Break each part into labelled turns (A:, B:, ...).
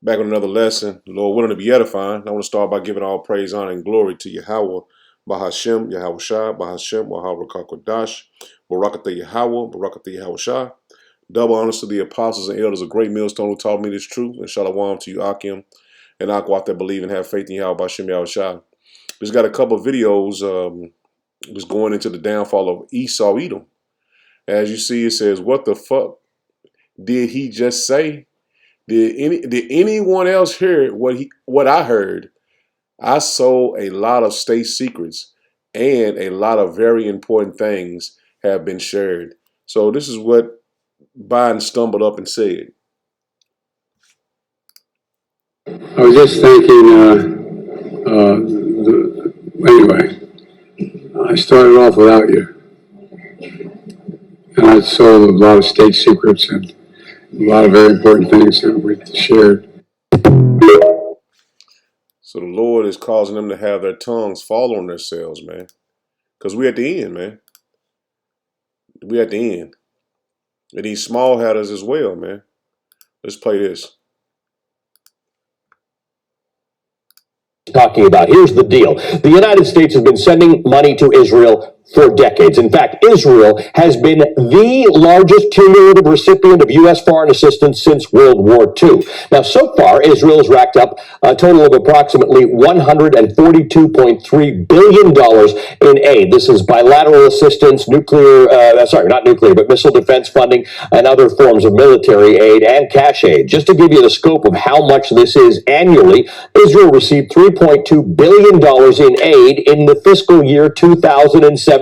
A: Back with another lesson. Lord willing to be edifying. I want to start by giving all praise, honor, and glory to Yahweh, Bahashem, Yahweh Shai, Bahashem, Wahab Rakakwadash, Barakatha Yahweh, Barakatha Yahweh Shai. Double honors to the apostles and elders of Great Millstone who taught me this truth, and shalom to you, Akim, and Akwat that believe and have faith in Yahweh, Bahashem, Yahweh Shai. Just got a couple of videos was going into the downfall of Esau, Edom. As you see, it says, what the fuck did he just say? Did anyone else hear what I heard? I sold a lot of state secrets, and a lot of very important things have been shared. So this is what Biden stumbled up and said.
B: I was just thinking, anyway, I started off without you, and I sold a lot of state secrets and a lot of very important things that we shared.
A: So the Lord is causing them to have their tongues fall on themselves, man. Because we at the end, man. We at the end. And these small hatters as well, man. Let's play this.
C: Talking about. Here's the deal. The United States has been sending money to Israel for decades. In fact, Israel has been the largest cumulative recipient of U.S. foreign assistance since World War II. Now, so far, Israel has racked up a total of approximately $142.3 billion in aid. This is bilateral assistance, missile defense funding, and other forms of military aid and cash aid. Just to give you the scope of how much this is annually, Israel received $3.2 billion in aid in the fiscal year 2017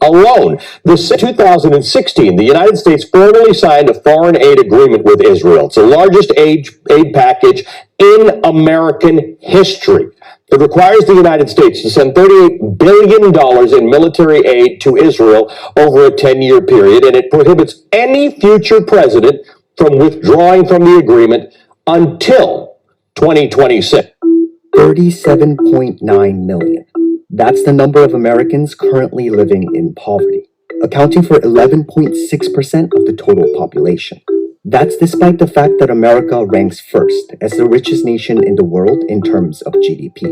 C: alone. This 2016, the United States formally signed a foreign aid agreement with Israel. It's the largest aid package in American history. It requires the United States to send $38 billion in military aid to Israel over a 10-year period, and it prohibits any future president from withdrawing from the agreement until 2026.
D: 37.9 million. That's the number of Americans currently living in poverty, accounting for 11.6% of the total population. That's despite the fact that America ranks first as the richest nation in the world in terms of GDP.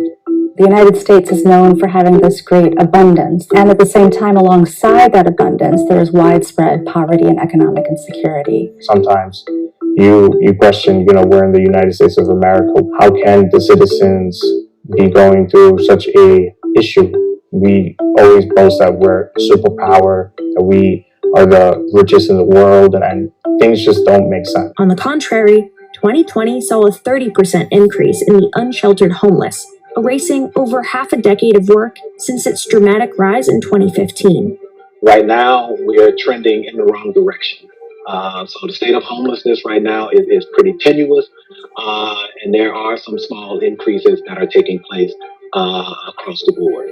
E: The United States is known for having this great abundance, and at the same time, alongside that abundance, there's widespread poverty and economic insecurity.
F: Sometimes you question, we're in the United States of America. How can the citizens be going through such a issue? We always boast that we're a superpower, that we are the richest in the world, and things just don't make sense.
G: On the contrary, 2020 saw a 30% increase in the unsheltered homeless, erasing over half a decade of work since its dramatic rise in 2015.
H: Right now, we are trending in the wrong direction. So the state of homelessness right now is pretty tenuous, and there are some small increases that are taking place across the board.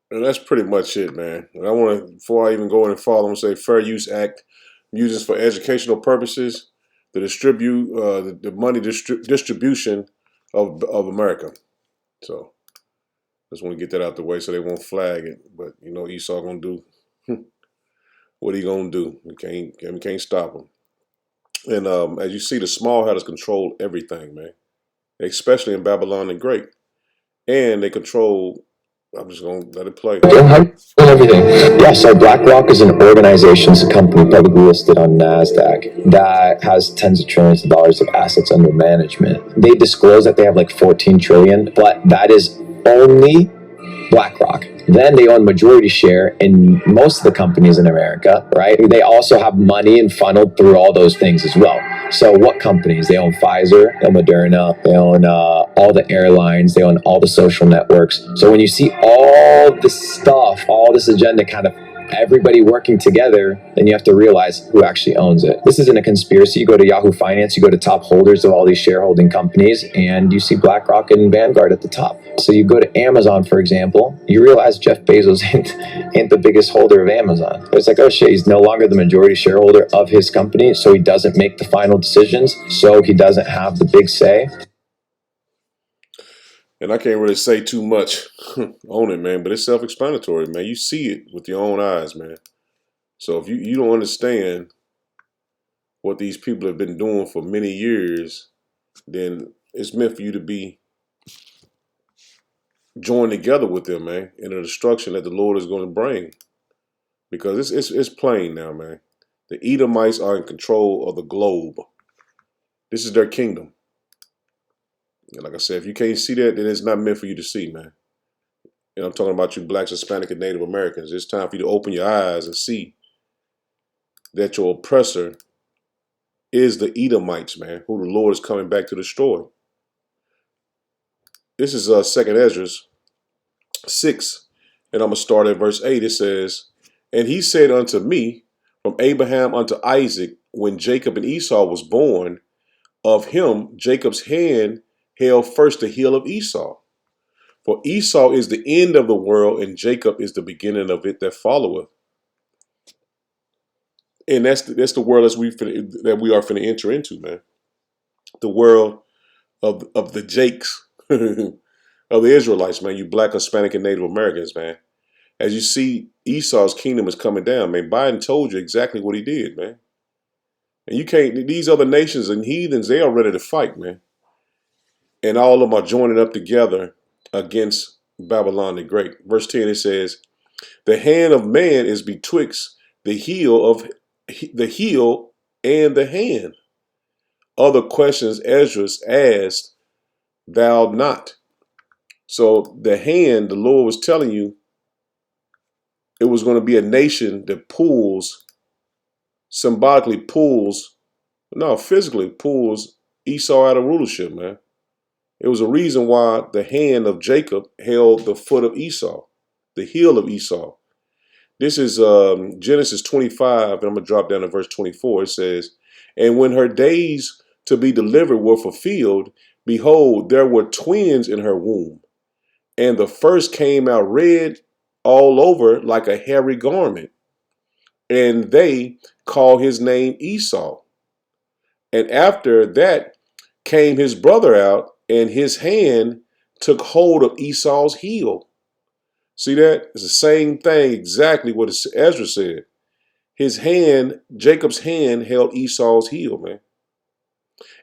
A: And that's pretty much it, man. And I want to, before I even go any farther, I'm going to say Fair Use Act uses for educational purposes to distribute the money distribution of America. So just want to get that out the way so they won't flag it. But Esau gonna do what he gonna do. We can't stop him. And as you see, the small hatters control everything, man. Especially in Babylon the Great, and they control. I'm just going to let it play.
C: Everything. Yes, so BlackRock is an organization, it's a company publicly listed on NASDAQ that has tens of trillions of dollars of assets under management. They disclose that they have like 14 trillion, but that is only BlackRock. Then they own majority share in most of the companies in America, right? They also have money and funneled through all those things as well. So what companies? They own Pfizer, they own Moderna, they own all the airlines, they own all the social networks. So when you see all this stuff, all this agenda kind of everybody working together, then you have to realize who actually owns it. This isn't a conspiracy. You go to Yahoo Finance, you go to top holders of all these shareholding companies, and you see BlackRock and Vanguard at the top. So you go to Amazon, for example, you realize Jeff Bezos ain't the biggest holder of Amazon. It's like, oh shit, he's no longer the majority shareholder of his company, so he doesn't make the final decisions, so he doesn't have the big say.
A: And I can't really say too much on it, man, but it's self-explanatory, man. You see it with your own eyes, man. So if you don't understand what these people have been doing for many years, then it's meant for you to be joined together with them, man, in the destruction that the Lord is going to bring. Because it's plain now, man. The Edomites are in control of the globe. This is their kingdom. And like I said, if you can't see that, then it's not meant for you to see, man. And I'm talking about you blacks, Hispanic, and Native Americans. It's time for you to open your eyes and see that your oppressor is the Edomites, man, who the Lord is coming back to destroy. This is 2nd Ezra 6, and I'm going to start at verse 8. It says, "And he said unto me, from Abraham unto Isaac, when Jacob and Esau was born, of him Jacob's hand held first the heel of Esau. For Esau is the end of the world, and Jacob is the beginning of it that followeth." And that's the world that we are finna enter into, man. The world of the Jakes, of the Israelites, man. You black, Hispanic, and Native Americans, man. As you see, Esau's kingdom is coming down, man. Biden told you exactly what he did, man. And you can't, these other nations and heathens, they are ready to fight, man. And all of them are joining up together against Babylon the Great. Verse 10, it says, "The hand of man is betwixt the heel and the hand." Other questions Ezra asked, thou not. So the hand, the Lord was telling you, it was going to be a nation that physically pulls Esau out of rulership, man. It was a reason why the hand of Jacob held the foot of Esau, the heel of Esau. This is Genesis 25, and I'm going to drop down to verse 24. It says, "And when her days to be delivered were fulfilled, behold, there were twins in her womb. And the first came out red all over like a hairy garment. And they called his name Esau. And after that came his brother out, and his hand took hold of Esau's heel." See that? It's the same thing, exactly what Ezra said. His hand, Jacob's hand, held Esau's heel, man.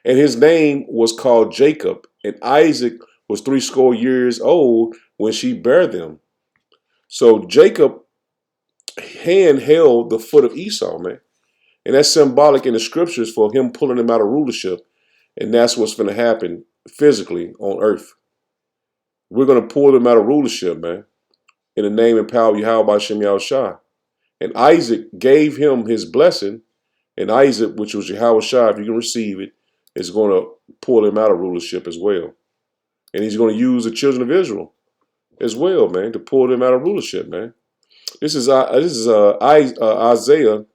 A: And his name was called Jacob. And Isaac was 80 years old when she bare them. So Jacob's hand held the foot of Esau, man. And that's symbolic in the scriptures for him pulling him out of rulership. And that's what's going to happen physically on earth. We're going to pull them out of rulership, man, in the name and power of Yahweh Hashem Yahushua. And Isaac gave him his blessing. And Isaac, which was Yahweh Shai, if you can receive it, is going to pull him out of rulership as well. And he's going to use the children of Israel as well, man, to pull them out of rulership, man. This is Isaiah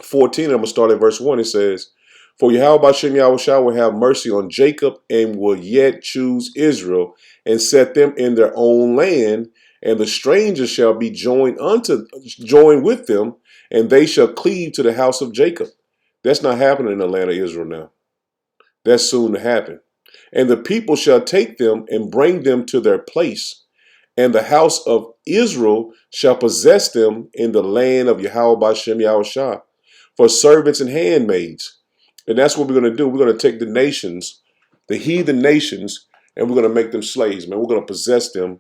A: 14. I'm going to start at verse 1. It says, "For Yahweh Hashem Yahushua will have mercy on Jacob and will yet choose Israel and set them in their own land, and the strangers shall be joined with them, and they shall cleave to the house of Jacob." That's not happening in the land of Israel now. That's soon to happen. "And the people shall take them and bring them to their place, and the house of Israel shall possess them in the land of Yahweh Hashem Yahushua for servants and handmaids." And that's what we're going to do. We're going to take the nations, the heathen nations, and we're going to make them slaves, man. We're going to possess them.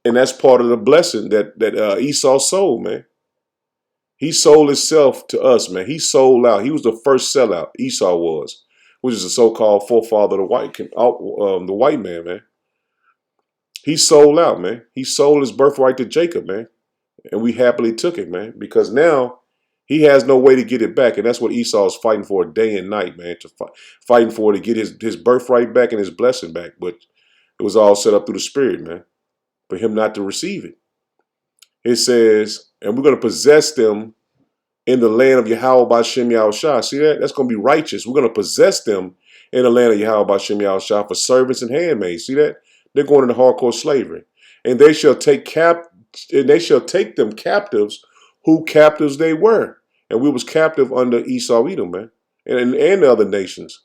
A: And that's part of the blessing that Esau sold, man. He sold himself to us, man. He sold out. He was the first sellout. Esau was, which is the so-called forefather of the white man, man. He sold out, man. He sold his birthright to Jacob, man. And we happily took it, man. Because now He has no way to get it back, and that's what Esau is fighting for day and night, man. Fighting for to get his birthright back and his blessing back. But it was all set up through the Spirit, man, for him not to receive it. It says, and we're going to possess them in the land of Yahweh by Shem Yahushua. See that? That's going to be righteous. We're going to possess them in the land of Yahweh by Shem Yahushua for servants and handmaids. See that? They're going into hardcore slavery. And they shall take them captives who captives they were. And we was captive under Esau, Edom, man. And the other nations.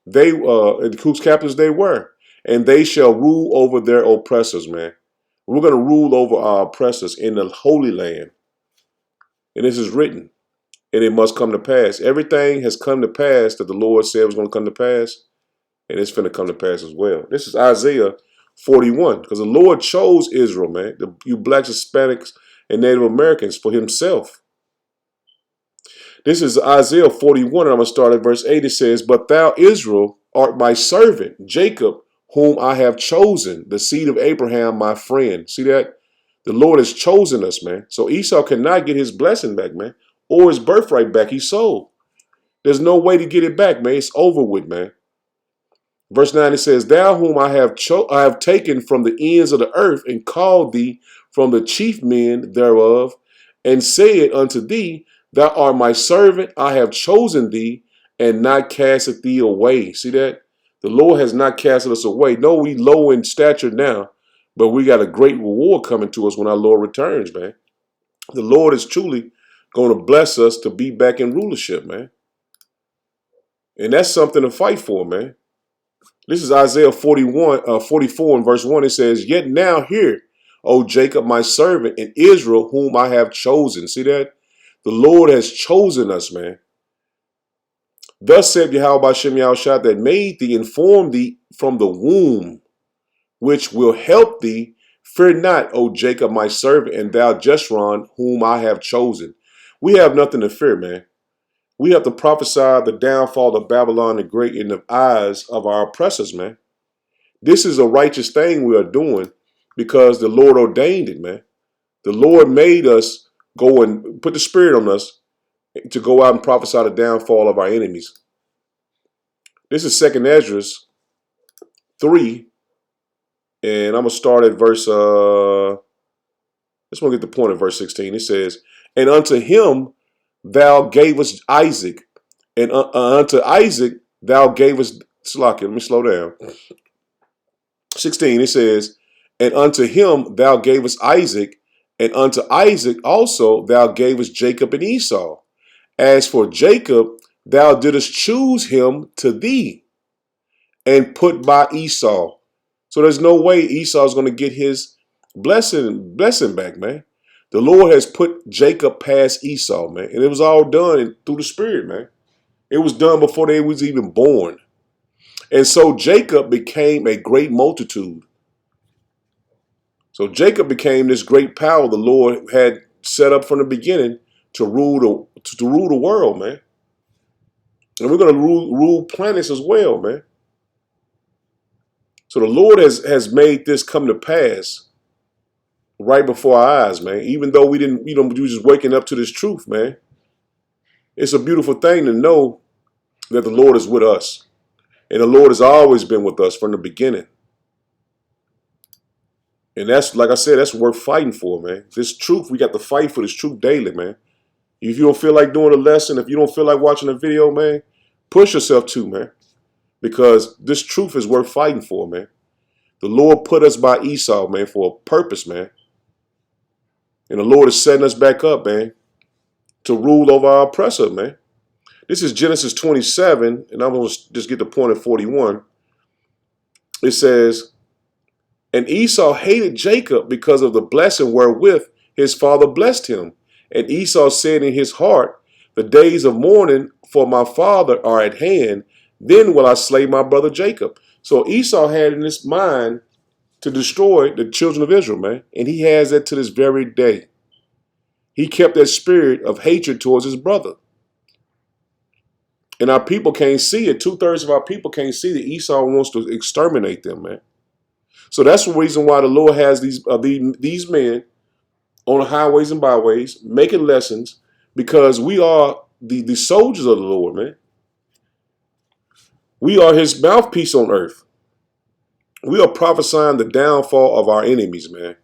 A: They whose captives they were. And they shall rule over their oppressors, man. We're going to rule over our oppressors in the Holy Land. And this is written. And it must come to pass. Everything has come to pass that the Lord said was going to come to pass. And it's going to come to pass as well. This is Isaiah 41. Because the Lord chose Israel, man. You blacks, Hispanics, and Native Americans for himself. This is Isaiah 41. And I'm going to start at verse 8. It says, But thou, Israel, art my servant, Jacob, whom I have chosen, the seed of Abraham, my friend. See that? The Lord has chosen us, man. So Esau cannot get his blessing back, man. Or his birthright back. He sold. There's no way to get it back, man. It's over with, man. Verse 9, it says, Thou whom I have taken from the ends of the earth and called thee from the chief men thereof, and said unto thee, Thou art my servant, I have chosen thee, and not casted thee away. See that? The Lord has not casted us away. No, we low in stature now, but we got a great reward coming to us when our Lord returns, man. The Lord is truly going to bless us to be back in rulership, man. And that's something to fight for, man. This is Isaiah 44 and verse 1. It says, Yet now hear, O Jacob, my servant, and Israel, whom I have chosen. See that? The Lord has chosen us, man. Thus said Yahweh by Shem Yahushua, that made thee and formed thee from the womb, which will help thee. Fear not, O Jacob, my servant, and thou Jeshurun, whom I have chosen. We have nothing to fear, man. We have to prophesy the downfall of Babylon the Great in the eyes of our oppressors, man. This is a righteous thing we are doing because the Lord ordained it, man. The Lord made us go and put the Spirit on us to go out and prophesy the downfall of our enemies. This is 2nd Ezra 3, and I'm going to start at verse, I just want to get the point at verse 16. It says, And unto him thou gavest Isaac, and unto Isaac thou gavest, Slakia, let me slow down. 16, it says, And unto him thou gavest Isaac, and unto Isaac also thou gavest Jacob and Esau. As for Jacob, thou didst choose him to thee, and put by Esau. So there's no way Esau is going to get his blessing back, man. The Lord has put Jacob past Esau, man. And it was all done through the Spirit, man. It was done before they was even born. And so Jacob became a great multitude. So Jacob became this great power the Lord had set up from the beginning to rule the world, man. And we're going to rule planets as well, man. So the Lord has made this come to pass right before our eyes, man. Even though we didn't, we were just waking up to this truth, man. It's a beautiful thing to know that the Lord is with us. And the Lord has always been with us from the beginning. And that's, like I said, that's worth fighting for, man. This truth, we got to fight for this truth daily, man. If you don't feel like doing a lesson, if you don't feel like watching a video, man, push yourself to, man. Because this truth is worth fighting for, man. The Lord put us by Esau, man, for a purpose, man. And the Lord is setting us back up, man, to rule over our oppressor, man. This is Genesis 27, and I'm going to just get the point at 41. It says, And Esau hated Jacob because of the blessing wherewith his father blessed him. And Esau said in his heart, The days of mourning for my father are at hand. Then will I slay my brother Jacob. So Esau had in his mind to destroy the children of Israel, man. And he has that to this very day. He kept that spirit of hatred towards his brother. And our people can't see it. 2/3 of our people can't see that Esau wants to exterminate them, man. So that's the reason why the Lord has these men on the highways and byways making lessons, because we are the soldiers of the Lord, man. We are his mouthpiece on earth. We are prophesying the downfall of our enemies, man,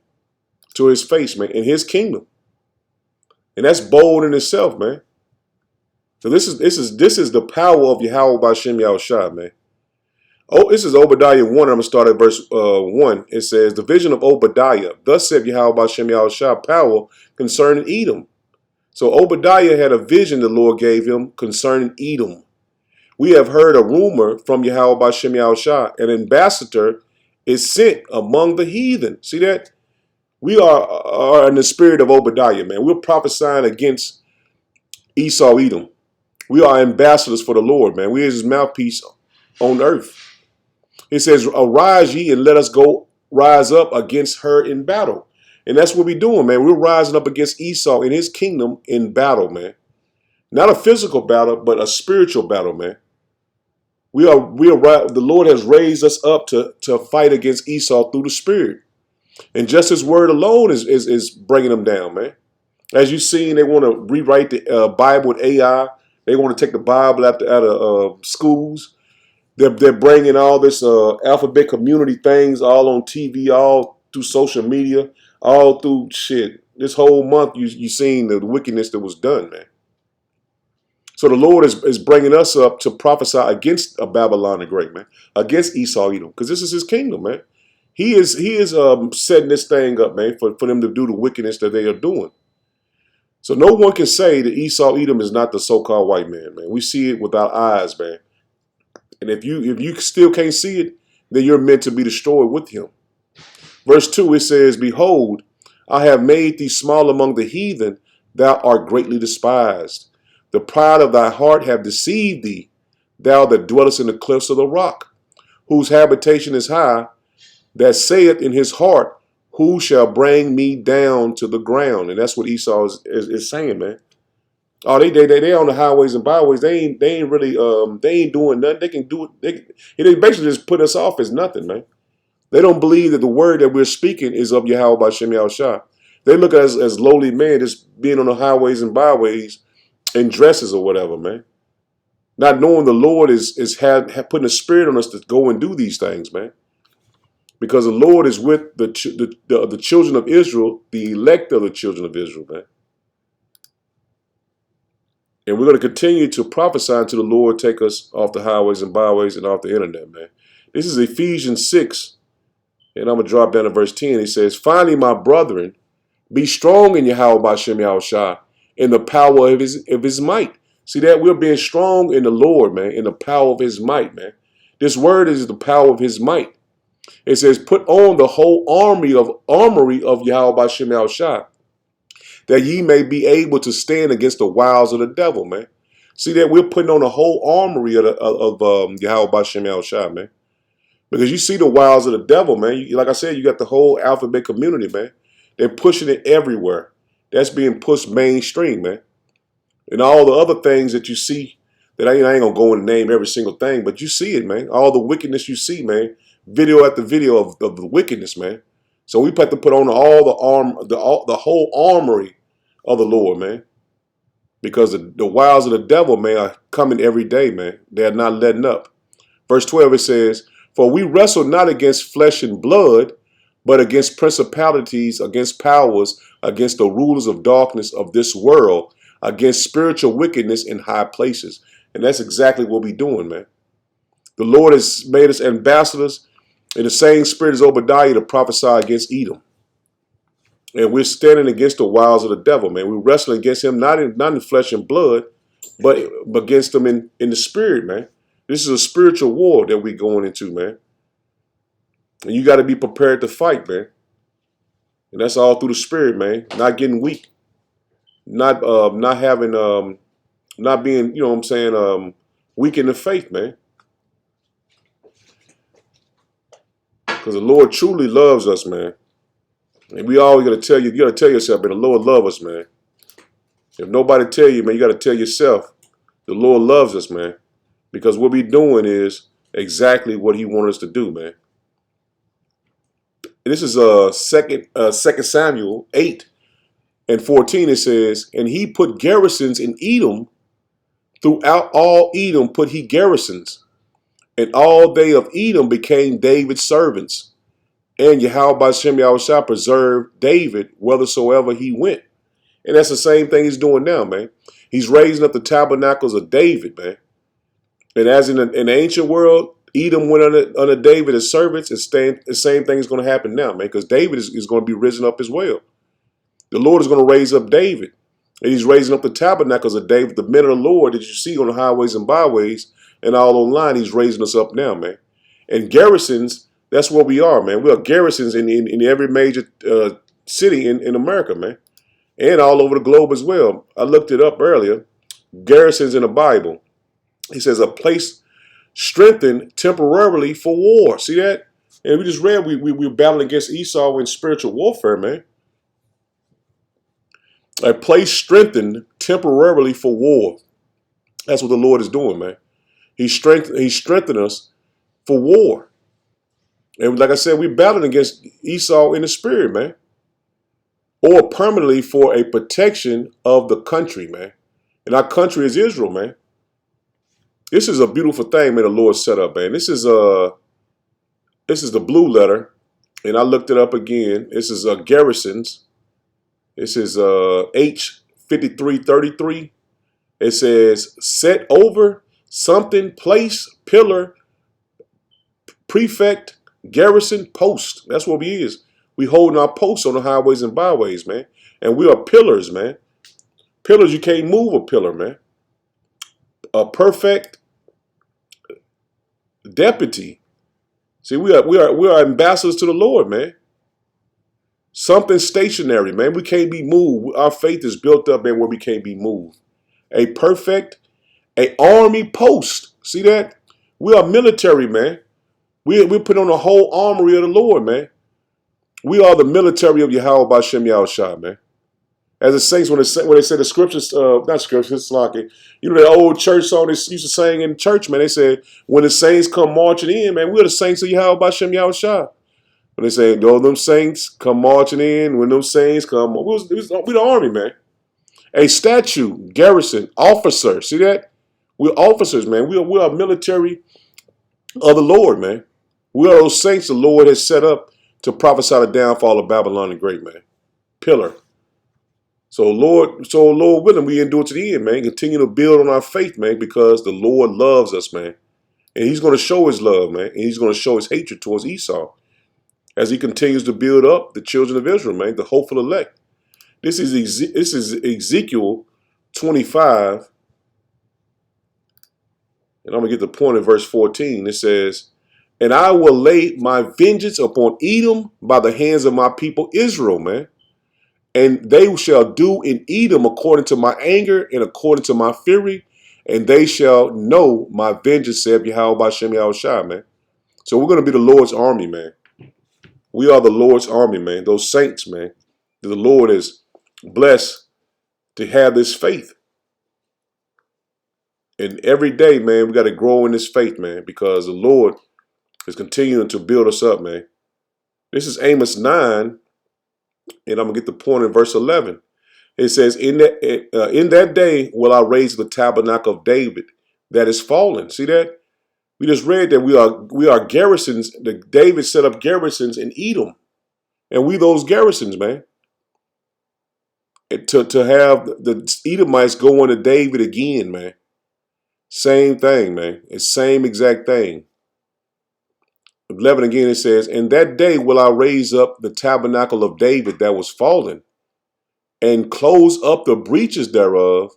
A: to his face, man, in his kingdom. And that's bold in itself, man. So this is the power of Yahweh B'Shem Yahushua, man. Oh, this is Obadiah 1. I'm going to start at verse 1. It says, the vision of Obadiah. Thus said Yahweh B'Shem Yahushua, power concerning Edom. So Obadiah had a vision the Lord gave him concerning Edom. We have heard a rumor from Yahweh B'Shem Yahushua. An ambassador is sent among the heathen. See that? We are in the spirit of Obadiah, man. We're prophesying against Esau, Edom. We are ambassadors for the Lord, man. We are his mouthpiece on earth. It says, arise ye and let us go rise up against her in battle. And that's what we're doing, man. We're rising up against Esau in his kingdom in battle, man. Not a physical battle, but a spiritual battle, man. The Lord has raised us up to fight against Esau through the spirit. And just his word alone is bringing them down, man. As you've seen, they want to rewrite the Bible with AI. They want to take the Bible out of schools. They're bringing all this alphabet community things all on TV, all through social media, all through shit. This whole month you seen the wickedness that was done, man. So the Lord is bringing us up to prophesy against Babylon the Great, man, against Esau, Edom, because this is his kingdom, man. He is setting this thing up, man, for them to do the wickedness that they are doing. So no one can say that Esau, Edom is not the so-called white man, man. We see it with our eyes, man. And if you still can't see it, then you're meant to be destroyed with him. Verse 2, it says, behold, I have made thee small among the heathen, thou art greatly despised. The pride of thy heart have deceived thee, thou that dwellest in the cliffs of the rock, whose habitation is high, that saith in his heart, who shall bring me down to the ground? And that's what Esau is saying, man. Oh, they on the highways and byways. They ain't really they ain't doing nothing. They can do it. They basically just put us off as nothing, man. They don't believe that the word that we're speaking is of Yahweh B'Shem Yahushua. They look at us as lowly men, just being on the highways and byways in dresses or whatever, man. Not knowing the Lord is putting a spirit on us to go and do these things, man. Because the Lord is with the children of Israel, the elect of the children of Israel, man. And we're going to continue to prophesy until the Lord take us off the highways and byways and off the internet, man. This is Ephesians 6, and I'm going to drop down to verse 10. It says, finally, my brethren, be strong in Yahweh B'Shem Yahushua, in the power of his might. See that? We're being strong in the Lord, man, in the power of his might, man. This word is the power of his might. It says, put on the whole armory of Yahweh B'Shem Yahushua, that ye may be able to stand against the wiles of the devil, man. See that? We're putting on the whole armory of Yahweh B'Shem Yahushua, man. Because you see the wiles of the devil, man. Like I said, you got the whole alphabet community, man. They're pushing it everywhere. That's being pushed mainstream, man. And all the other things that you see, that I ain't going to go and name every single thing, but you see it, man. All the wickedness you see, man. Video after video of the wickedness, man. So we have to put on the whole armory of the Lord, man. Because the wiles of the devil, man, are coming every day, man. They're not letting up. Verse 12, it says, for we wrestle not against flesh and blood, but against principalities, against powers, against the rulers of darkness of this world, against spiritual wickedness in high places. And that's exactly what we're doing, man. The Lord has made us ambassadors in the same spirit as Obadiah to prophesy against Edom. And we're standing against the wiles of the devil, man. We're wrestling against him, not in flesh and blood, but against him in the spirit, man. This is a spiritual war that we're going into, man. And you got to be prepared to fight, man. And that's all through the spirit, man. Not getting weak. Not being, you know what I'm saying, weak in the faith, man. Because the Lord truly loves us, man. And we always got to tell you got to tell yourself, man, the Lord loves us, man. If nobody tell you, man, you got to tell yourself, the Lord loves us, man. Because what we're doing is exactly what he wants us to do, man. And this is 2 Samuel 8. And 14 it says, and he put garrisons in Edom, throughout all Edom put he garrisons, and all they of Edom became David's servants. And Yahweh Bashem Yahushua preserved David whithersoever he went. And that's the same thing he's doing now, man. He's raising up the tabernacles of David, man. And as in the ancient world, Edom went under David as servants. The same thing is going to happen now, man, because David is going to be risen up as well. The Lord is going to raise up David. And he's raising up the tabernacles of David, the men of the Lord that you see on the highways and byways and all online. He's raising us up now, man. And garrisons, that's where we are, man. We are garrisons in every major city in America, man. And all over the globe as well. I looked it up earlier. Garrisons in the Bible. He says a place strengthened temporarily for war. See that? And we just read we were battling against Esau in spiritual warfare, man. A place strengthened temporarily for war. That's what the Lord is doing, man. He strengthened us for war. And like I said, we're battling against Esau in the spirit, man. Or permanently for a protection of the country, man. And our country is Israel, man. This is a beautiful thing, man, the Lord set up, man. This is the blue letter. And I looked it up again. This is garrisons. This is H5333. It says set over, something, place, pillar, prefect, garrison, post. That's what we is. We holding our posts on the highways and byways, man. And we are pillars, man. Pillars, you can't move a pillar, man. A perfect deputy. See, we are ambassadors to the Lord, man. Something stationary, man. We can't be moved. Our faith is built up, man, where we can't be moved. A perfect, a army post. See that? We are military, man. We put on the whole armory of the Lord, man. We are the military of Yahweh Bashem Yahushua, man. As the saints, when they say the scriptures, not scriptures, it's like it. You know, that old church song they used to sing in church, man. They said, when the saints come marching in, man, we're the saints of Yahweh Bashem Yahushua. When they say, oh, them saints come marching in, when them saints come, we the army, man. A statue, garrison, officer. See that? We're officers, man. We are military of the Lord, man. We are those saints the Lord has set up to prophesy the downfall of Babylon the Great, man. Pillar. So Lord willing, we endure to the end, man. Continue to build on our faith, man, because the Lord loves us, man. And he's going to show his love, man. And he's going to show his hatred towards Esau as he continues to build up the children of Israel, man, the hopeful elect. This is Ezekiel 25. And I'm going to get the point in verse 14. It says, and I will lay my vengeance upon Edom by the hands of my people Israel, man. And they shall do in Edom according to my anger and according to my fury. And they shall know my vengeance, saith Yahweh Bashem Yahushua, man. So we're going to be the Lord's army, man. We are the Lord's army, man. Those saints, man. The Lord is blessed to have this faith. And every day, man, we got to grow in this faith, man, because the Lord is continuing to build us up, man. This is Amos 9, and I'm going to get the point in verse 11. It says, in that day will I raise the tabernacle of David that is fallen. See that? We just read that we are garrisons. David set up garrisons in Edom. And we those garrisons, man. To have the Edomites go into David again, man. Same thing, man. It's same exact thing. 11 again, it says, in that day will I raise up the tabernacle of David that was fallen, and close up the breaches thereof,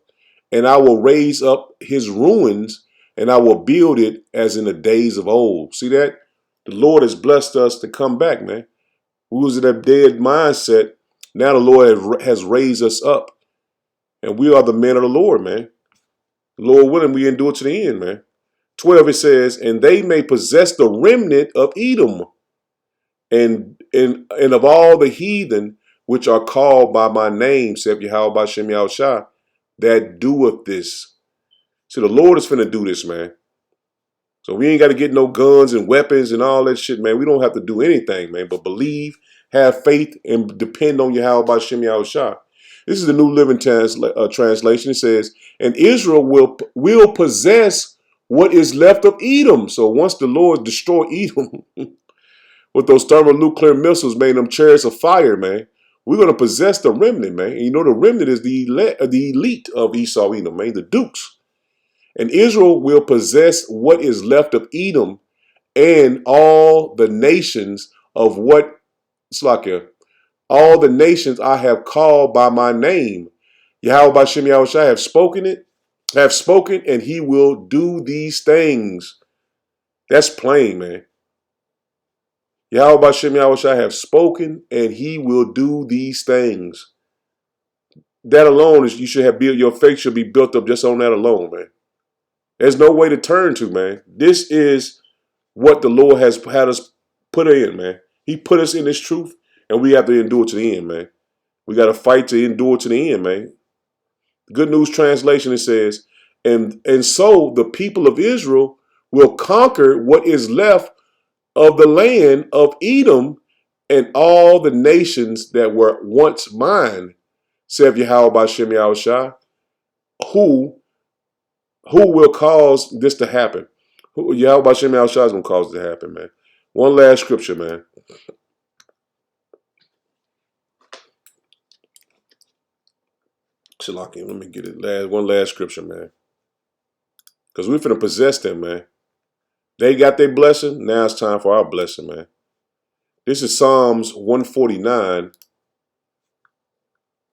A: and I will raise up his ruins, and I will build it as in the days of old. See that? The Lord has blessed us to come back, man. We was in that dead mindset. Now the Lord has raised us up. And we are the men of the Lord, man. The Lord willing, we endure to the end, man. 12, it says, and they may possess the remnant of Edom, and of all the heathen which are called by my name, saith Yahweh Bashem Yahushua, that doeth this. See, the Lord is finna do this, man. So we ain't got to get no guns and weapons and all that shit, man. We don't have to do anything, man, but believe, have faith, and depend on Yahweh Bashem Yahushua. This is the New Living Translation. It says, and Israel will possess what is left of Edom. So once the Lord destroyed Edom with those thermonuclear missiles, made them chariots of fire, man, we're going to possess the remnant, man. And you know the remnant is the elite of Esau, Edom, man, the dukes. And Israel will possess what is left of Edom and all the nations of what, Slakia, all the nations I have called by my name. Yahweh Bashem Yahushua have spoken, and he will do these things. That's plain, man. Yahweh Bashem Yahushua have spoken, and he will do these things. That alone is, you should have built, your faith should be built up just on that alone, man. There's no way to turn to, man. This is what the Lord has had us put in, man. He put us in this truth, and we have to endure to the end, man. We got to fight to endure to the end, man. Good News Translation, it says, and so the people of Israel will conquer what is left of the land of Edom and all the nations that were once mine, saith Yahweh Bashem Yahushua. Who will cause this to happen? Yahweh Bashem Yahushua is going to cause it to happen, man. One last scripture, man. Shalaki, let me get it. One last scripture, man. Because we're finna possess them, man. They got their blessing. Now it's time for our blessing, man. This is Psalms 149.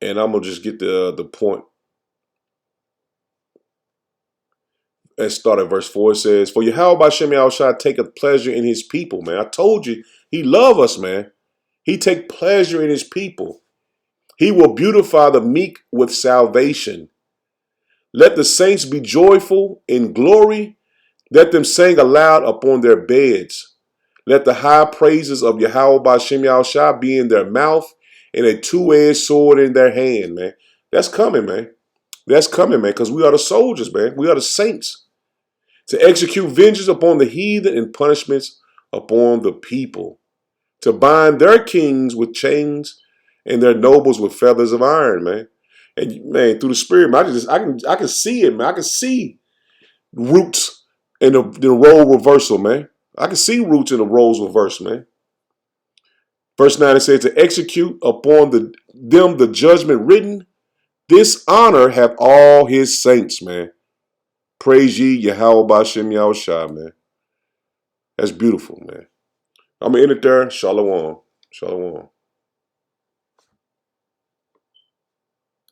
A: And I'm going to just get the point. And start at verse 4. It says, for Yahweh Bashem Yahushua taketh pleasure in his people, man. I told you, he love us, man. He take pleasure in his people. He will beautify the meek with salvation. Let the saints be joyful in glory. Let them sing aloud upon their beds. Let the high praises of Yahweh Bashem Yahushua be in their mouth and a two-edged sword in their hand, man. That's coming, man. That's coming, man, because we are the soldiers, man. We are the saints. To execute vengeance upon the heathen and punishments upon the people. To bind their kings with chains and their nobles with feathers of iron, man. And man, through the Spirit, man, I can see it, man. I can see roots in the role reversal, man. I can see roots in the roles reversed, man. Verse 9, it says, to execute upon them the judgment written, this honor have all his saints, man. Praise ye Yahweh Bashem Yahushua, man. That's beautiful, man. I'm going to end it there. Shalom. Shalom.